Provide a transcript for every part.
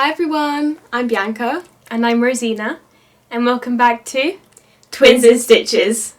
Hi everyone, I'm Bianca. And I'm Rosina, and welcome back to Twins in Stitches.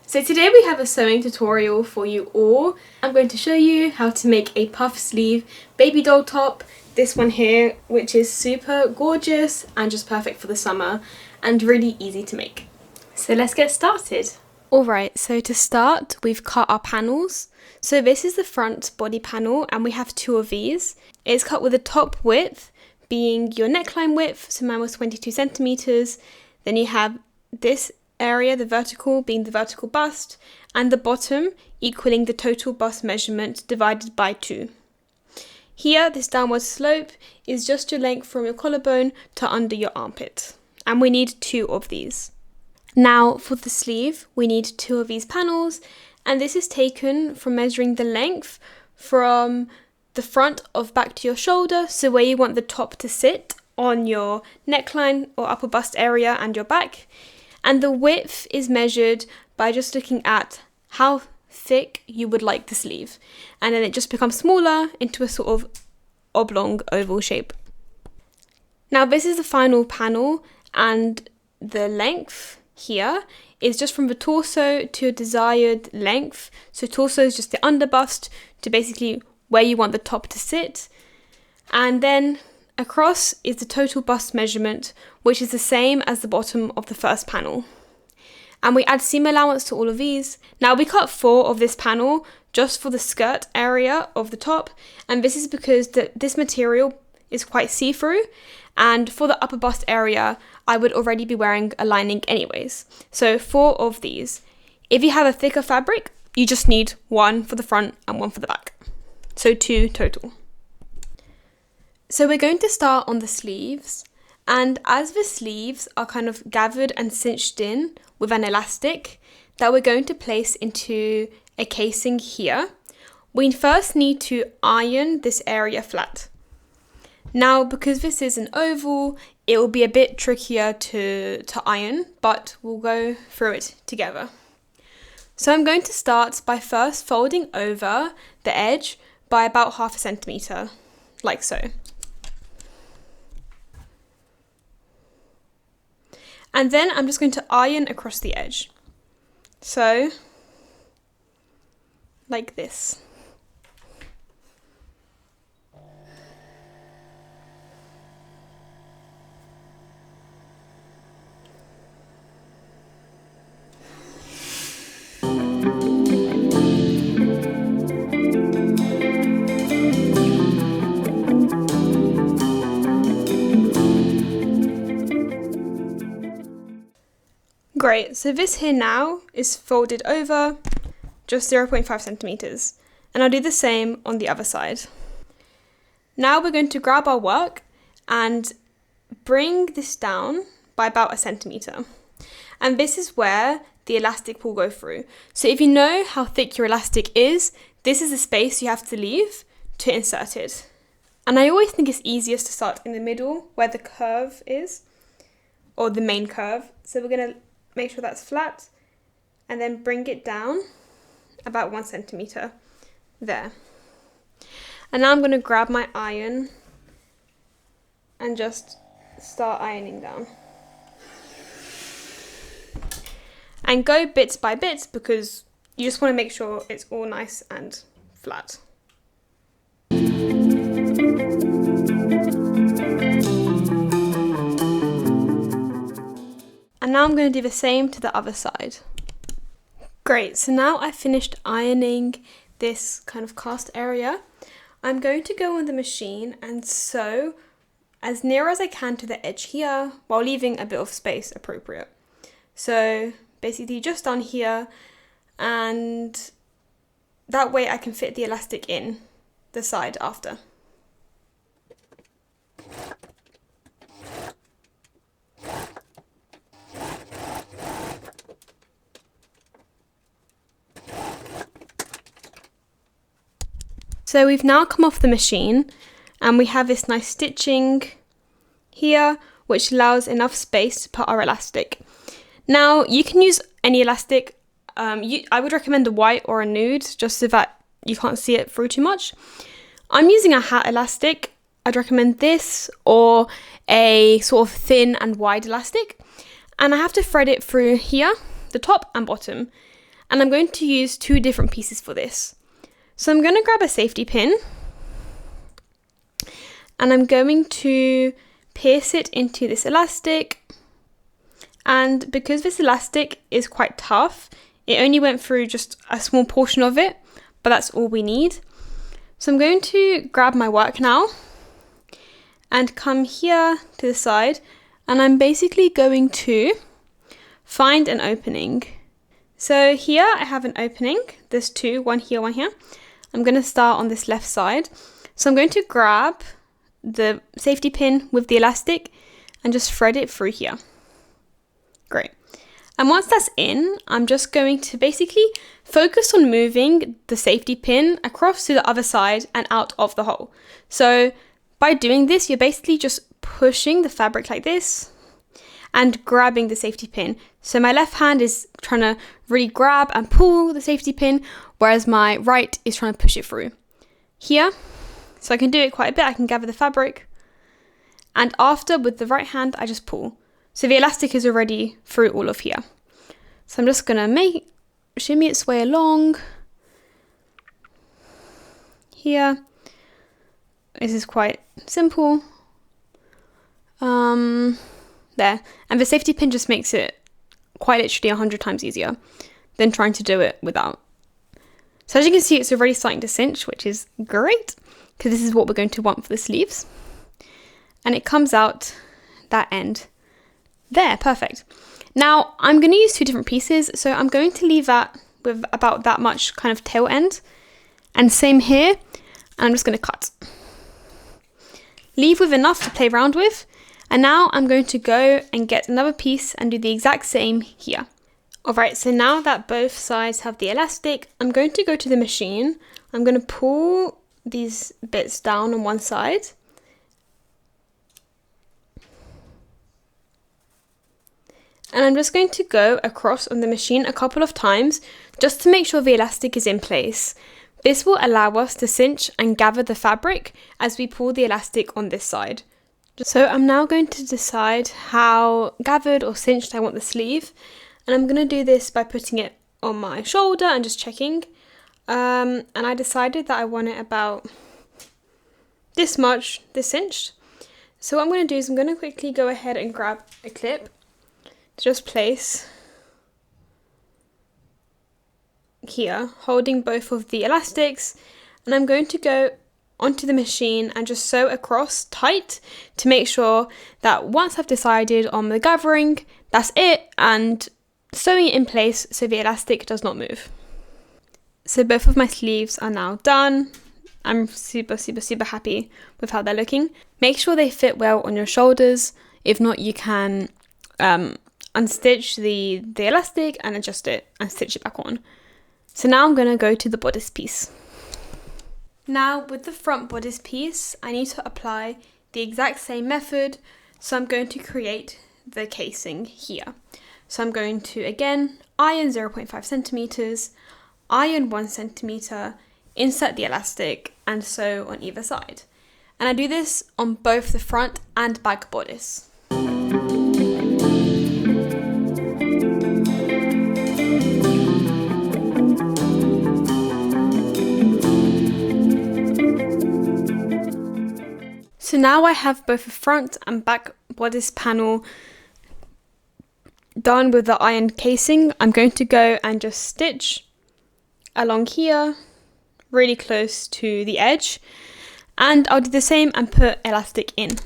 So today we have a sewing tutorial for you all. I'm going to show you how to make a puff sleeve baby doll top. This one here, which is super gorgeous and just perfect for the summer and really easy to make. So let's get started. Alright, so to start, we've cut our panels. So this is the front body panel and we have two of these. It's cut with the top width being your neckline width, so mine was 22 centimeters. Then you have this area, the vertical, being the vertical bust, and the bottom equaling the total bust measurement divided by 2. Here, this downward slope is just your length from your collarbone to under your armpit, and we need 2 of these. Now for the sleeve, we need 2 of these panels, and this is taken from measuring the length from the front of back to your shoulder, so where you want the top to sit on your neckline or upper bust area and your back. And the width is measured by just looking at how thick you would like the sleeve. And then it just becomes smaller into a sort of oblong oval shape. Now this is the final panel, and the length here is just from the torso to a desired length. So torso is just the underbust to basically where you want the top to sit, and then across is the total bust measurement, which is the same as the bottom of the first panel. And we add seam allowance to all of these. Now we cut 4 of this panel just for the skirt area of the top, and this is because this material is quite see-through, and for the upper bust area I would already be wearing a lining anyways. So 4 of these. If you have a thicker fabric, you just need 1 for the front and 1 for the back. So 2 total. So we're going to start on the sleeves, and as the sleeves are kind of gathered and cinched in with an elastic that we're going to place into a casing here, we first need to iron this area flat. Now because this is an oval, it will be a bit trickier to iron, but we'll go through it together. So I'm going to start by first folding over the edge by about 1/2 centimeter, like so. And then I'm just going to iron across the edge. So, like this. Great, so this here now is folded over just 0.5 centimeters, and I'll do the same on the other side. Now we're going to grab our work and bring this down by about 1 centimeter, and this is where the elastic will go through. So if you know how thick your elastic is, this is the space you have to leave to insert it. And I always think it's easiest to start in the middle where the curve is, or the main curve. So we're going to make sure that's flat, and then bring it down about 1 centimeter there. And now I'm going to grab my iron and just start ironing down. And go bit by bit because you just want to make sure it's all nice and flat. And now I'm going to do the same to the other side. Great, so now I've finished ironing this kind of cast area. I'm going to go on the machine and sew as near as I can to the edge here while leaving a bit of space appropriate. So basically just down here, and that way I can fit the elastic in the side after. So we've now come off the machine and we have this nice stitching here, which allows enough space to put our elastic. Now you can use any elastic. I would recommend a white or a nude, just so that you can't see it through too much. I'm using a hat elastic, I'd recommend this or a sort of thin and wide elastic. And I have to thread it through here, the top and bottom. And I'm going to use 2 different pieces for this. So I'm going to grab a safety pin and I'm going to pierce it into this elastic. And because this elastic is quite tough, it only went through just a small portion of it, but that's all we need. So I'm going to grab my work now and come here to the side, and I'm basically going to find an opening. So here I have an opening. There's 2, one here, one here. I'm going to start on this left side. So I'm going to grab the safety pin with the elastic and just thread it through here. Great. And once that's in, I'm just going to basically focus on moving the safety pin across to the other side and out of the hole. So by doing this, you're basically just pushing the fabric like this and grabbing the safety pin. So my left hand is trying to really grab and pull the safety pin, whereas my right is trying to push it through here. So I can do it quite a bit. I can gather the fabric. And after, with the right hand, I just pull. So the elastic is already through all of here. So I'm just going to shimmy its way along here. This is quite simple. There. And the safety pin just makes it quite literally 100 times easier than trying to do it without. So as you can see, it's already starting to cinch, which is great because this is what we're going to want for the sleeves. And it comes out that end. There, perfect. Now I'm going to use 2 different pieces, so I'm going to leave that with about that much kind of tail end, and same here, and I'm just going to cut. Leave with enough to play around with, and now I'm going to go and get another piece and do the exact same here. Alright, so now that both sides have the elastic, I'm going to go to the machine. I'm going to pull these bits down on one side. And I'm just going to go across on the machine a couple of times just to make sure the elastic is in place. This will allow us to cinch and gather the fabric as we pull the elastic on this side. So I'm now going to decide how gathered or cinched I want the sleeve. And I'm going to do this by putting it on my shoulder and just checking. And I decided that I want it about this much, this cinched. So what I'm going to do is I'm going to quickly go ahead and grab a clip. Just place here, holding both of the elastics, and I'm going to go onto the machine and just sew across tight to make sure that once I've decided on the gathering, that's it, and sewing it in place so the elastic does not move. So both of my sleeves are now done. I'm super happy with how they're looking. Make sure they fit well on your shoulders. If not, you can unstitch the elastic and adjust it and stitch it back on. So now I'm going to go to the bodice piece. Now with the front bodice piece, I need to apply the exact same method. So I'm going to create the casing here. So I'm going to again iron 0.5 centimeters, iron 1 centimeter, insert the elastic and sew on either side. And I do this on both the front and back bodice. So now I have both the front and back bodice panel done with the iron casing. I'm going to go and just stitch along here, really close to the edge, and I'll do the same and put elastic in.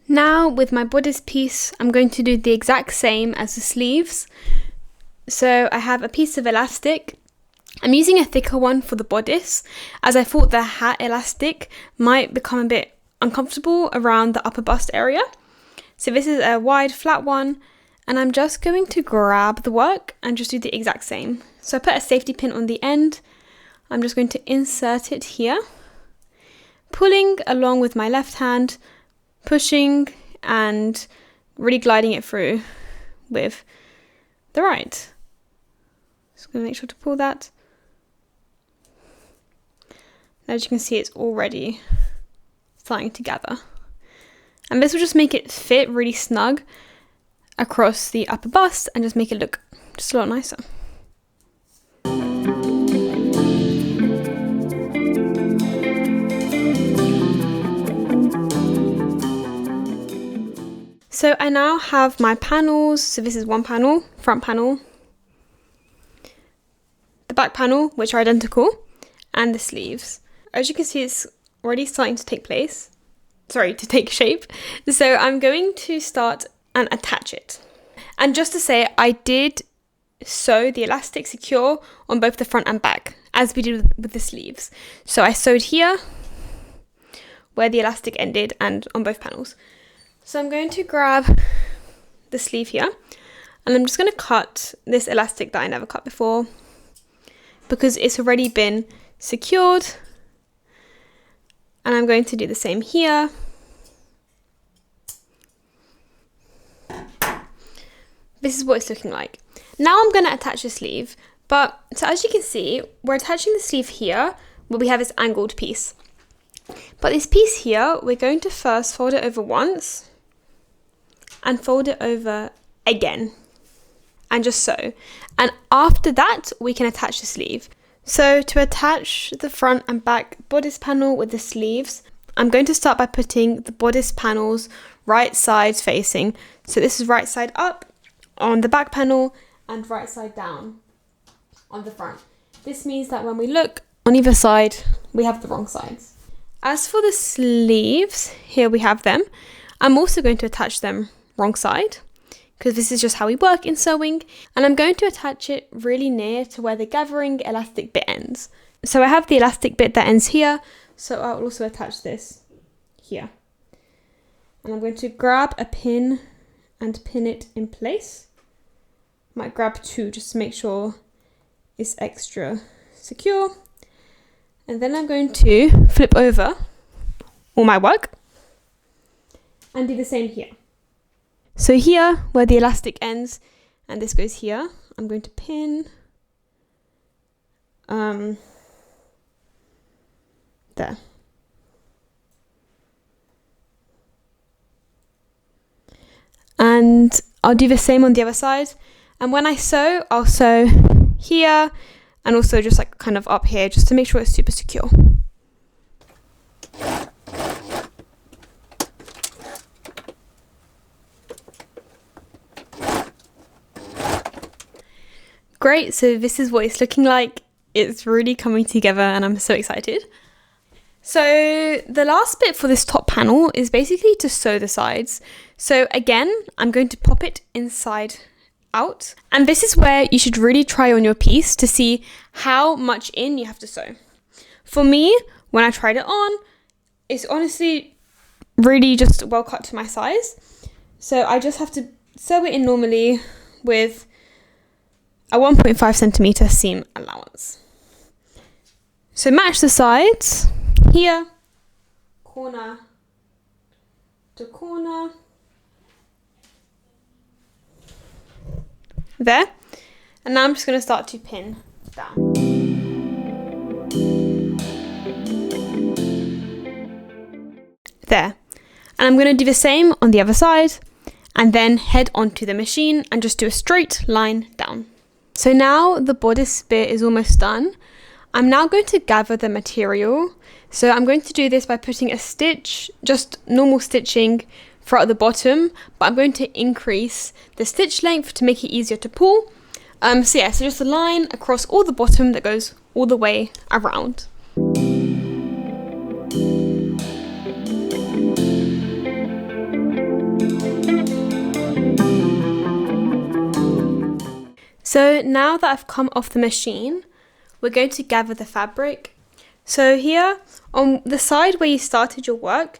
Now with my bodice piece, I'm going to do the exact same as the sleeves. So I have a piece of elastic. I'm using a thicker one for the bodice as I thought the hat elastic might become a bit uncomfortable around the upper bust area. So this is a wide flat one, and I'm just going to grab the work and just do the exact same. So I put a safety pin on the end. I'm just going to insert it here, pulling along with my left hand, pushing and really gliding it through with the right. Just going to make sure to pull that. As you can see, it's already starting to gather. And this will just make it fit really snug across the upper bust and just make it look just a lot nicer. So I now have my panels. So this is one panel, front panel, the back panel, which are identical, and the sleeves. As you can see, it's already starting to take shape. So I'm going to start and attach it. And just to say, I did sew the elastic secure on both the front and back, as we did with the sleeves. So I sewed here, where the elastic ended, and on both panels. So I'm going to grab the sleeve here, and I'm just going to cut this elastic that I never cut before, because it's already been secured. And I'm going to do the same here. This is what it's looking like. Now I'm going to attach the sleeve, so as you can see, we're attaching the sleeve here, where we have this angled piece. But this piece here, we're going to first fold it over once, and fold it over again, and just sew. And after that, we can attach the sleeve. So to attach the front and back bodice panel with the sleeves, I'm going to start by putting the bodice panels right sides facing. So this is right side up on the back panel and right side down on the front. This means that when we look on either side, we have the wrong sides. As for the sleeves, here we have them. I'm also going to attach them wrong side, because this is just how we work in sewing, and I'm going to attach it really near to where the gathering elastic bit ends. So I have the elastic bit that ends here, so I'll also attach this here. And I'm going to grab a pin and pin it in place. Might grab two just to make sure it's extra secure. And then I'm going to flip over all my work and do the same here. So here, where the elastic ends, and this goes here, I'm going to pin there. And I'll do the same on the other side. And when I sew, I'll sew here, and also just like kind of up here, just to make sure it's super secure. Great, so this is what it's looking like. It's really coming together and I'm so excited. So the last bit for this top panel is basically to sew the sides. So again, I'm going to pop it inside out. And this is where you should really try on your piece to see how much in you have to sew. For me, when I tried it on, it's honestly really just well cut to my size. So I just have to sew it in normally with a 1.5 centimeter seam allowance. So match the sides here, corner to corner, there. And now I'm just going to start to pin down. There. And I'm going to do the same on the other side, and then head onto the machine and just do a straight line down. So now the bodice bit is almost done. I'm now going to gather the material. So I'm going to do this by putting a stitch, just normal stitching throughout the bottom, but I'm going to increase the stitch length to make it easier to pull. So just a line across all the bottom that goes all the way around. So now that I've come off the machine, we're going to gather the fabric. So here on the side where you started your work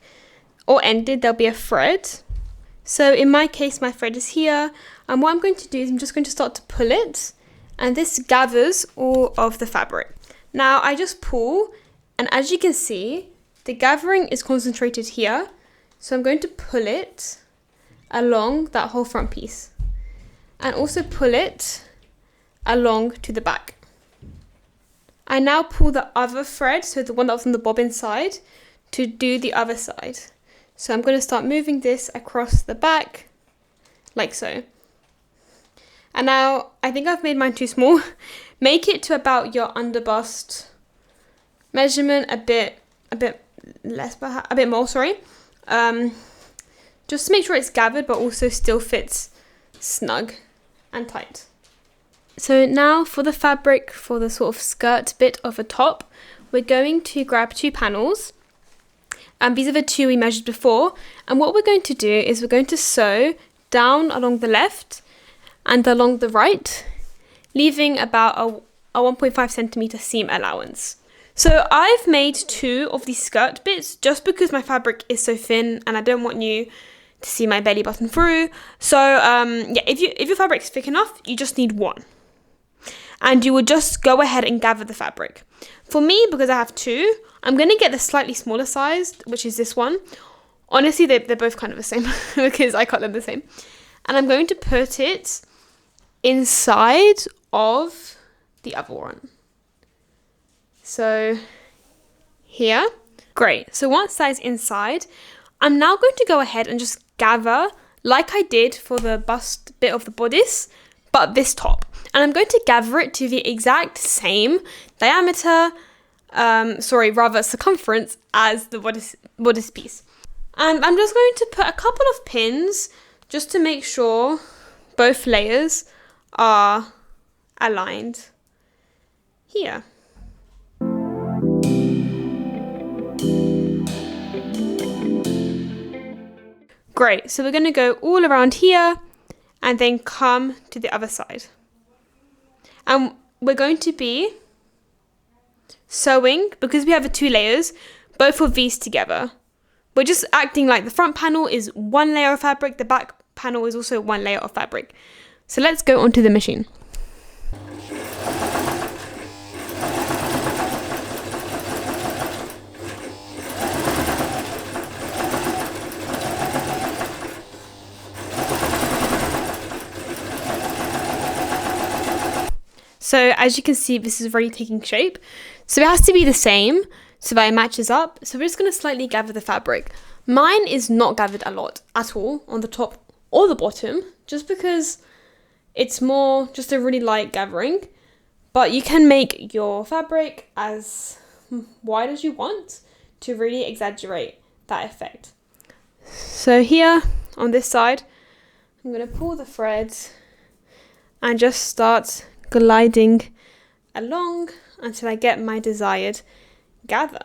or ended, there'll be a thread. So in my case, my thread is here. And what I'm going to do is I'm just going to start to pull it, and this gathers all of the fabric. Now I just pull, and as you can see, the gathering is concentrated here. So I'm going to pull it along that whole front piece. And also pull it along to the back. I now pull the other thread, so the one that was on the bobbin side, to do the other side. So I'm going to start moving this across the back, like so. And now, I think I've made mine too small. Make it to about your underbust measurement, a bit more, sorry. Just to make sure it's gathered, but also still fits snug and tight. So now for the fabric for the sort of skirt bit of a top, we're going to grab 2 panels. And these are the 2 we measured before. And what we're going to do is we're going to sew down along the left and along the right, leaving about a 1.5 centimeter seam allowance. So I've made 2 of these skirt bits just because my fabric is so thin and I don't want you to see my belly button through. So yeah, if your fabric's thick enough, you just need 1. And you will just go ahead and gather the fabric. For me, because I have 2, I'm going to get the slightly smaller size, which is this one. Honestly, they're both kind of the same because I cut them the same. And I'm going to put it inside of the other one. So here, great. So once that is inside, I'm now going to go ahead and just gather like I did for the bust bit of the bodice, but this top. And I'm going to gather it to the exact same diameter, circumference as the bodice piece. And I'm just going to put a couple of pins just to make sure both layers are aligned here. Great, so we're going to go all around here and then come to the other side. And we're going to be sewing, because we have the 2 layers, both of these together. We're just acting like the front panel is 1 layer of fabric, the back panel is also 1 layer of fabric. So let's go onto the machine. So as you can see, this is already taking shape. So it has to be the same so that it matches up. So we're just going to slightly gather the fabric. Mine is not gathered a lot at all on the top or the bottom, just because it's more just a really light gathering. But you can make your fabric as wide as you want to really exaggerate that effect. So here on this side, I'm going to pull the threads and just start gliding along until I get my desired gather.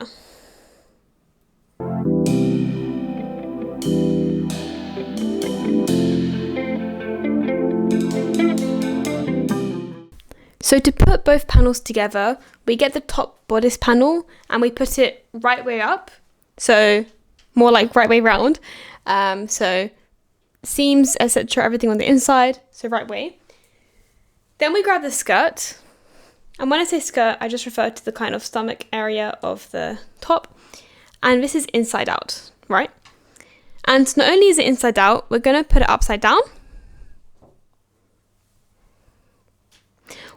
So to put both panels together, we get the top bodice panel and we put it right way up, so more like right way round. So seams, etc., everything on the inside, so right way. Then we grab the skirt, and when I say skirt, I just refer to the kind of stomach area of the top, and this is inside out, right? And not only is it inside out, we're going to put it upside down.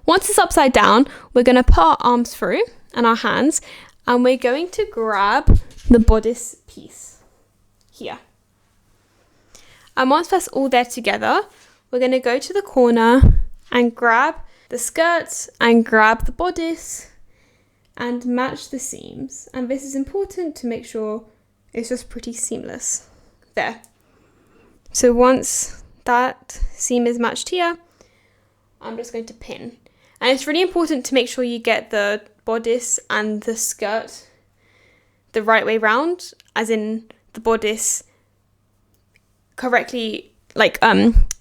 Once it's upside down, we're going to put our arms through and our hands, and we're going to grab the bodice piece here. And once that's all there together, we're going to go to the corner and grab the skirts and grab the bodice and match the seams. And this is important to make sure it's just pretty seamless there. So once that seam is matched here, I'm just going to pin. And it's really important to make sure you get the bodice and the skirt the right way round, as in the bodice correctly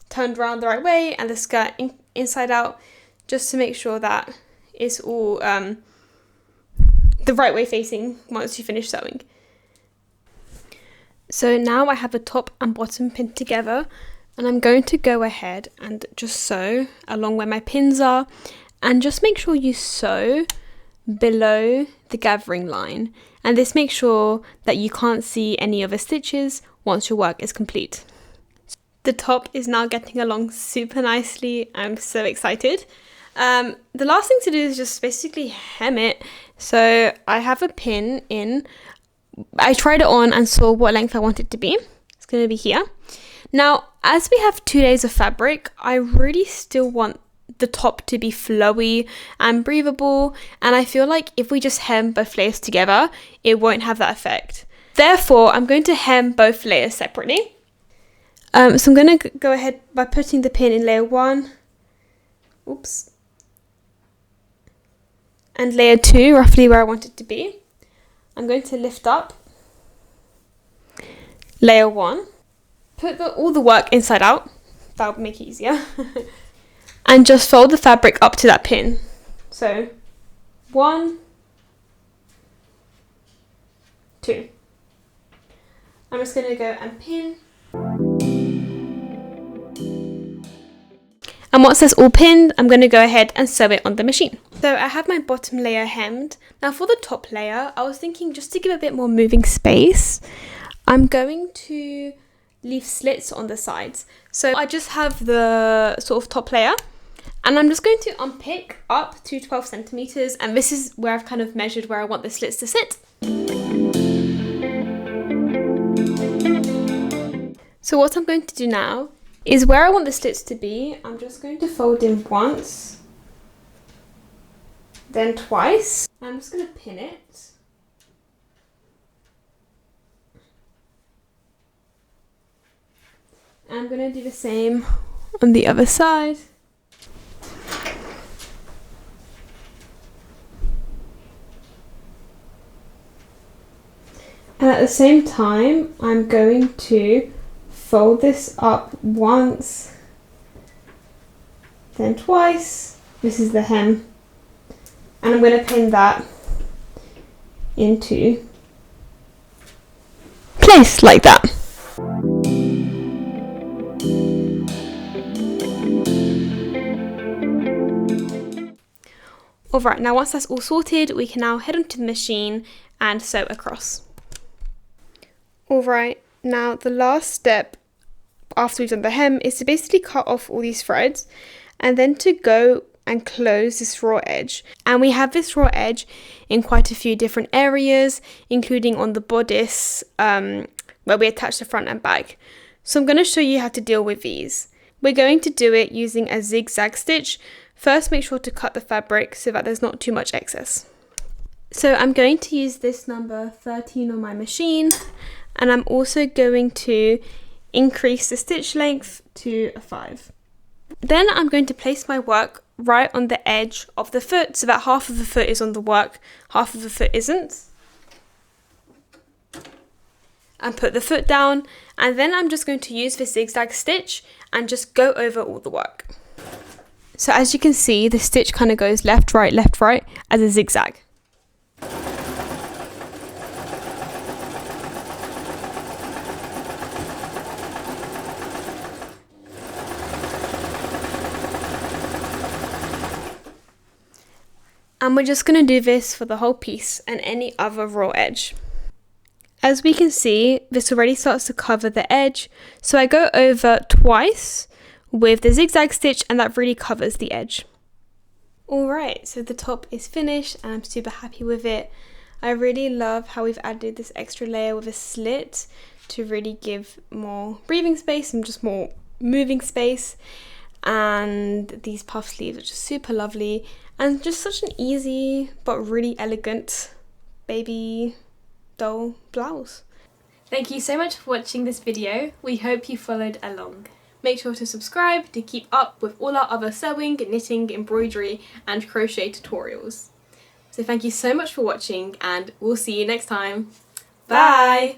turned around the right way and the skirt inside out, just to make sure that it's all the right way facing once you finish sewing. So now I have the top and bottom pinned together, and I'm going to go ahead and just sew along where my pins are, and just make sure you sew below the gathering line, and this makes sure that you can't see any of the stitches once your work is complete. The top is now getting along super nicely. I'm so excited. The last thing to do is just basically hem it. So I have a pin in. I tried it on and saw what length I want it to be. It's going to be here. Now, as we have 2 layers of fabric, I really still want the top to be flowy and breathable, and I feel like if we just hem both layers together, it won't have that effect. Therefore, I'm going to hem both layers separately. So I'm going to go ahead by putting the pin in layer 1. Oops. And layer 2, roughly where I want it to be. I'm going to lift up layer 1. Put all the work inside out. That would make it easier. And just fold the fabric up to that pin. So 1, 2. I'm just going to go and pin. And once that's all pinned, I'm going to go ahead and sew it on the machine. So I have my bottom layer hemmed. Now for the top layer, I was thinking just to give a bit more moving space, I'm going to leave slits on the sides. So I just have the sort of top layer, and I'm just going to unpick up to 12 centimeters, and this is where I've kind of measured where I want the slits to sit. So what I'm going to do now is where I want the slits to be, I'm just going to fold in once, then twice. I'm just going to pin it. I'm going to do the same on the other side. And at the same time, I'm going to fold this up once, then twice. This is the hem. And I'm going to pin that into place like that. Alright, now once that's all sorted, we can now head onto the machine and sew across. Alright, now the last step after we've done the hem is to basically cut off all these threads and then to go and close this raw edge. And we have this raw edge in quite a few different areas, including on the bodice where we attach the front and back. So I'm going to show you how to deal with these. We're going to do it using a zigzag stitch. First, make sure to cut the fabric so that there's not too much excess. So I'm going to use this number 13 on my machine, and I'm also going to increase the stitch length to a 5. Then I'm going to place my work right on the edge of the foot so that half of the foot is on the work, half of the foot isn't. And put the foot down, and then I'm just going to use this zigzag stitch and just go over all the work. So as you can see, the stitch kind of goes left, right as a zigzag. And we're just going to do this for the whole piece and any other raw edge. As we can see, this already starts to cover the edge, so I go over twice with the zigzag stitch, and that really covers the edge. Alright, so the top is finished and I'm super happy with it. I really love how we've added this extra layer with a slit to really give more breathing space and just more moving space. And these puff sleeves are just super lovely and just such an easy but really elegant baby doll blouse. Thank you so much for watching this video. We hope you followed along. Make sure to subscribe to keep up with all our other sewing, knitting, embroidery and crochet tutorials. So thank you so much for watching, and we'll see you next time. Bye!